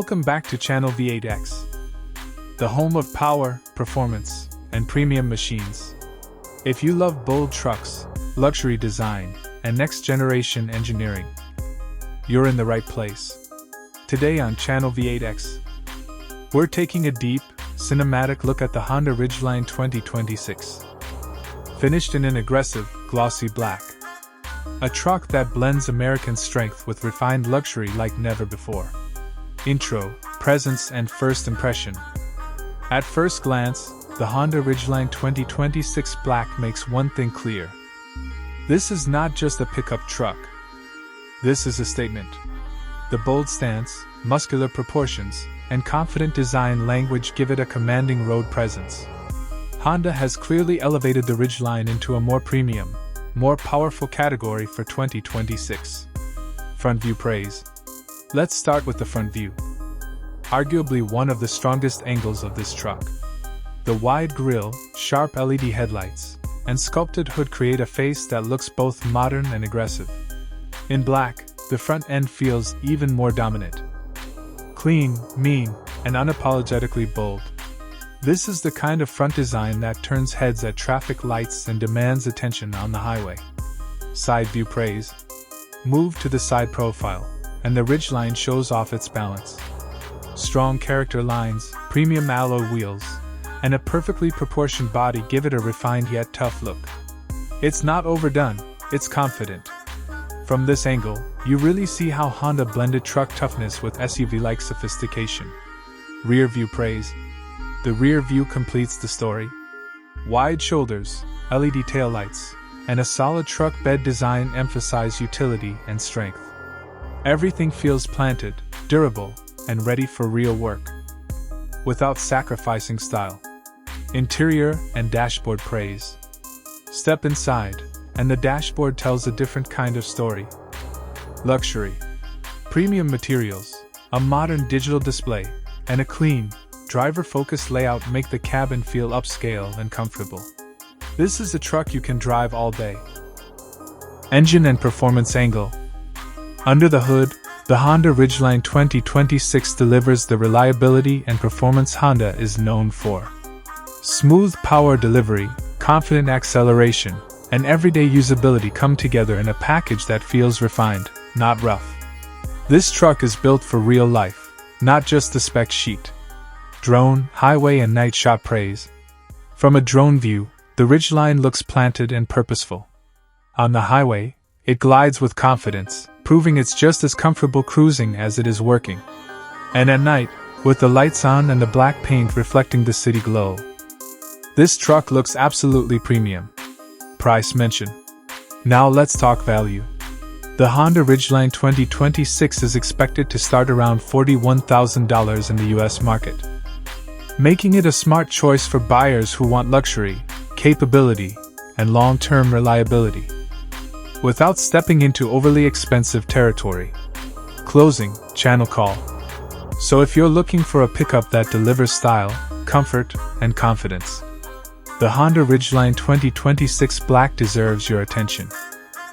Welcome back to Channel V8X, the home of power, performance, and premium machines. If you love bold trucks, luxury design, and next-generation engineering, you're in the right place. Today on Channel V8X, we're taking a deep, cinematic look at the Honda Ridgeline 2026. Finished in an aggressive, glossy black. A truck that blends American strength with refined luxury like never before. Intro, presence, and first impression. At first glance, the Honda Ridgeline 2026 Black makes one thing clear. This is not just a pickup truck. This is a statement. The bold stance, muscular proportions, and confident design language give it a commanding road presence. Honda has clearly elevated the Ridgeline into a more premium, more powerful category for 2026. Front view praise. Let's start with the front view. Arguably one of the strongest angles of this truck. The wide grille, sharp LED headlights, and sculpted hood create a face that looks both modern and aggressive. In black, the front end feels even more dominant. Clean, mean, and unapologetically bold. This is the kind of front design that turns heads at traffic lights and demands attention on the highway. Side view praise. Move to the side profile, and the Ridgeline shows off its balance. Strong character lines, premium alloy wheels, and a perfectly proportioned body give it a refined yet tough look. It's not overdone, it's confident. From this angle, you really see how Honda blended truck toughness with SUV-like sophistication. Rear view praise. The rear view completes the story. Wide shoulders, LED taillights, and a solid truck bed design emphasize utility and strength. Everything feels planted, durable, and ready for real work, without sacrificing style. Interior and dashboard praise. Step inside, and the dashboard tells a different kind of story. Luxury. Premium materials, a modern digital display, and a clean, driver-focused layout make the cabin feel upscale and comfortable. This is a truck you can drive all day. Engine and performance angle. Under the hood, the Honda Ridgeline 2026 delivers the reliability and performance Honda is known for. Smooth power delivery, confident acceleration, and everyday usability come together in a package that feels refined, not rough. This truck is built for real life, not just the spec sheet. Drone, highway, and night shot praise. From a drone view, the Ridgeline looks planted and purposeful. On the highway, it glides with confidence, proving it's just as comfortable cruising as it is working. And at night, with the lights on and the black paint reflecting the city glow, this truck looks absolutely premium. Price mention. Now let's talk value. The Honda Ridgeline 2026 is expected to start around $41,000 in the US market, making it a smart choice for buyers who want luxury, capability, and long-term reliability, without stepping into overly expensive territory. Closing, channel call. So if you're looking for a pickup that delivers style, comfort, and confidence, the Honda Ridgeline 2026 Black deserves your attention.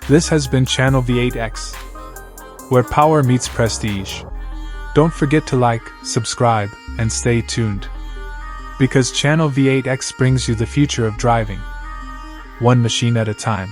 This has been Channel V8X, where power meets prestige. Don't forget to like, subscribe, and stay tuned, because Channel V8X brings you the future of driving, one machine at a time.